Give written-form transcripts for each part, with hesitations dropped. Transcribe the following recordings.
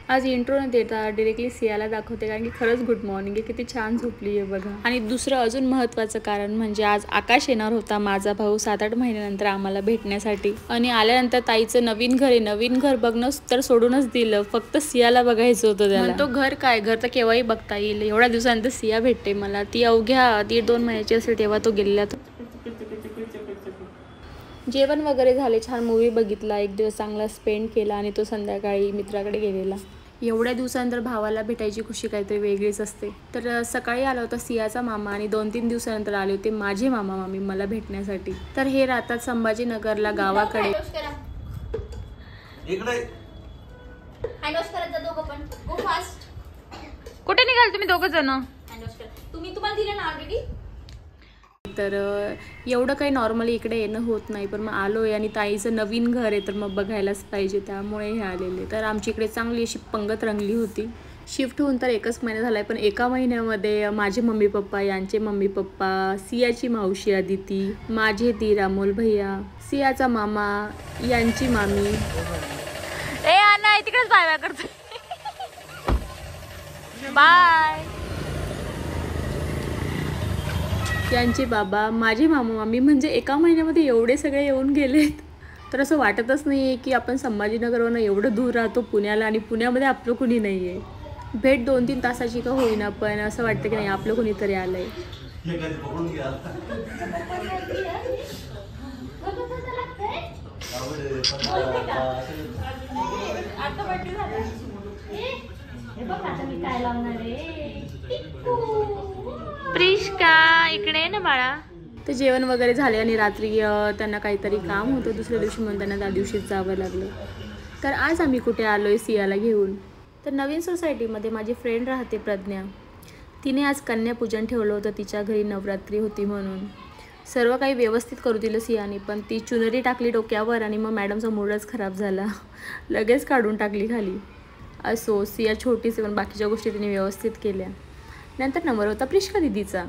आज इंट्रो न देता डायरेक्टली सियाला दाखवते, कारण की खरंच गुड मॉर्निंग आहे, किती छान झोपली आहे बघा। आणि दुसरं अजून महत्त्वाचं कारण म्हणजे आज आकाश येणार होता, माझा भाऊ 7-8 महिन्यानंतर आम्हाला भेटण्यासाठी। आणि आल्यानंतर ताईचं नवीन घर आहे, नवीन घर बघणं तर सोडूनच दिलं, फक्त सियाला बघायचं होतं त्याला। तो घर काय, घर तर केव्हाही बघता येईल, एवढ्या दिवसानंतर सिया भेटते मला। ती अवघ्या 1.5-2 महिन्याची असेल तेव्हा तो गेलेला। जेवण वगैरे झाले, छान मूवी बघितला, एक दिवस चांगला स्पेंड केला आणि तो संध्याकाळी मित्राकडे गेलेला। एवढ्या दिवसानंतर भावाला भेटायची खुशी काहीतरी वेगळीच असते। तर सकाळी आला होता सियाचा मामा आणि 2-3 दिवसानंतर आले होते माझे मामा मामी मला भेटण्यासाठी। तर हे राहतात संभाजीनगरला गावाकडे। कुठे निघाल तुम्ही दोघं जण? तुम्हाला दिलं ना ऑलरेडी। तर एवढं काही नॉर्मली इकडे येणं होत नाही, पण मग आलोय आणि ताईचं नवीन घर आहे तर मग बघायलाच पाहिजे, त्यामुळे हे आलेले। तर आमची इकडे चांगली अशी पंगत रंगली होती। शिफ्ट होऊन तर 1च महिना झालाय, पण एका महिन्यामध्ये माझे मम्मी पप्पा, यांचे मम्मी पप्पा, सियाची मावशी अदिती, माझे दीर अमोल भैया, सियाचा मामा, यांची मामी, तिकडेच बाय बाय करते, बाय, यांचे बाबा, माझे मामा मामी, म्हणजे एका महिन्यामध्ये एवढे सगळे येऊन गेलेत। तर असं वाटतच नाही आहे की आपण संभाजीनगरवरून एवढं दूर राहतो पुण्याला आणि पुण्यामध्ये आपलं कुणी नाही आहे। भेट 2-3 तासाची का होईना, पण असं वाटतं की नाही आपलं कुणीतरी आलंय। प्रिष्का इकडे ना बाळा। तर जेवण वगैरे झाले आणि रात्री त्यांना काहीतरी काम होतं दुसऱ्या दिवशी, म्हणून त्यांना त्या दिवशीच जावं लागलं। तर आज आम्ही कुठे आलोय सियाला घेऊन, तर नवीन सोसायटीमध्ये माझी फ्रेंड राहते प्रज्ञा, तिने आज कन्यापूजन ठेवलं होतं, तिच्या घरी नवरात्री होती म्हणून। सर्व काही व्यवस्थित करू दिलं सियाने, पण ती चुनरी टाकली डोक्यावर आणि मग मॅडमचा मूडच खराब झाला, लगेच काढून टाकली खाली। असो, सिया छोटीच पण बाकीच्या गोष्टी तिने व्यवस्थित केल्या। नंतर नंबर होता प्रिष्का दिदीचा।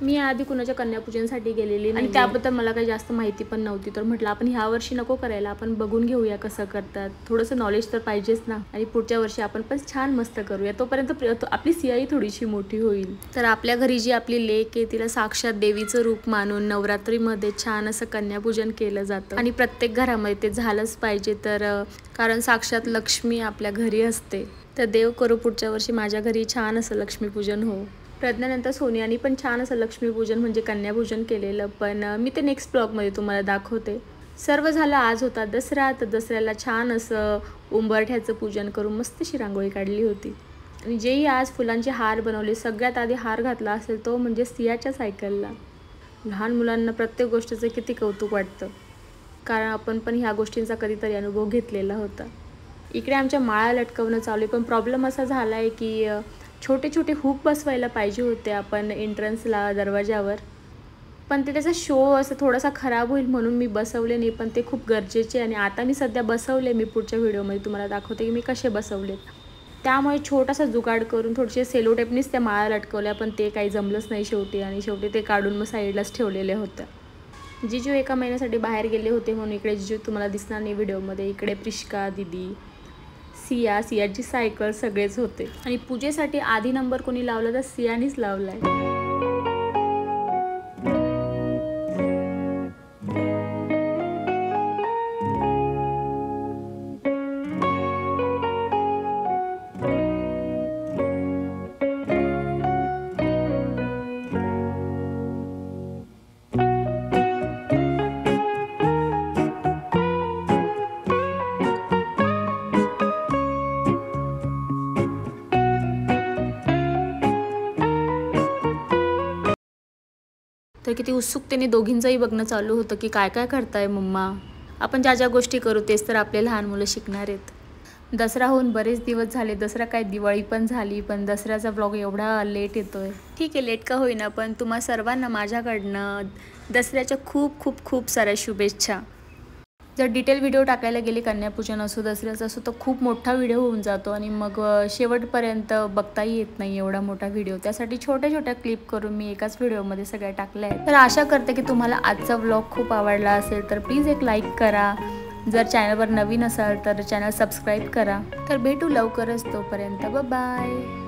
मी आधी कुणाच्या कन्यापूजनसाठी गेलेली आणि त्याबद्दल मला काही जास्त माहिती पण नव्हती, तर म्हटलं आपण ह्या वर्षी नको करायला, आपण बघून घेऊया कसं करतात, थोडंसं नॉलेज तर पाहिजेच ना, आणि पुढच्या वर्षी आपण पण छान मस्त करूया, तोपर्यंत आपली सियाही थोडीशी मोठी होईल। तर आपल्या घरी जी आपली लेक आहे तिला साक्षात देवीचं रूप मानून नवरात्रीमध्ये छान असं कन्यापूजन केलं जातं आणि प्रत्येक घरामध्ये ते झालंच पाहिजे, तर कारण साक्षात लक्ष्मी आपल्या घरी असते। तर देव करू पुढच्या वर्षी माझ्या घरी छान असं लक्ष्मीपूजन हो। प्रज्ञानंतर सोनियानी पण छान असं लक्ष्मीपूजन म्हणजे कन्यापूजन केलेलं, पण मी ते नेक्स्ट ब्लॉगमध्ये तुम्हाला दाखवते। सर्व झालं, आज होता दसरा, तर दसऱ्याला छान असं उंबरठ्याचं पूजन करून मस्त अशी रांगोळी काढली होती। आणि जेही आज फुलांचे हार बनवले, सगळ्यात आधी हार घातला असेल तो म्हणजे सियाच्या सायकलला। लहान मुलांना प्रत्येक गोष्टीचं किती कौतुक वाटतं, कारण आपण पण ह्या गोष्टींचा कधीतरी अनुभव घेतलेला होता। इकडे आमच्या माळा लटकवणं चालू आहे, पण प्रॉब्लेम असा झाला आहे की छोटे छोटे हुक बसवायला पाहिजे होते आपण एंट्रन्सला दरवाजावर, पण ते त्याचा शो असं थोडासा खराब होईल म्हणून मी बसवले नाही, पण ते खूप गरजेचे आणि आता मी सध्या बसवले, मी पुढच्या व्हिडिओमध्ये तुम्हाला दाखवते की मी कसे बसवले। त्यामुळे छोटासा जुगाड करून थोडेसे सेलो टेपनीच त्या माळा लटकवल्या, पण ते काही जमलंच नाही शेवटी, आणि शेवटी ते काढून मग साईडलाच ठेवलेले होतं। जिजू एका महिन्यासाठी बाहेर गेले होते म्हणून इकडे जिजू तुम्हाला दिसणार नाही व्हिडिओमध्ये। इकडे प्रिष्का दिदी, सियाची सायकल सगळेच होते। आणि पूजेसाठी आधी नंबर कोणी लावला तर सियानीच लावलाय। तर किती उत्सुकतेने दोघींचंही बघणं चालू होतं की काय काय करताय मम्मा, आपण ज्या ज्या गोष्टी करू तेच तर आपले लहान मुलं शिकणार आहेत। दसरा होऊन बरेच दिवस झाले, दसरा काय दिवाळी पण झाली, पण दसऱ्याचा ब्लॉग एवढा लेट येतोय। ठीक आहे, लेट का होईना, पण तुम्हा सर्वांना माझ्याकडनं दसऱ्याच्या खूप खूप खूप साऱ्या शुभेच्छा। जर डिटेल व्हिडिओ टाकायला गेले, कन्यापूजन असो दसऱ्याचं असो, तर खूप मोठा व्हिडिओ होऊन जातो आणि मग शेवटपर्यंत बघताही येत नाही एवढा मोठा व्हिडिओ। त्यासाठी छोट्या छोट्या क्लिप करून मी एकाच व्हिडिओमध्ये सगळ्या टाकल्या आहेत। तर आशा करते की तुम्हाला आजचा व्लॉग खूप आवडला असेल, तर प्लीज एक लाईक करा जर चॅनलवर नवीन असाल तर चॅनल सबस्क्राईब करा. तर भेटू लवकरच, तोपर्यंत बाय.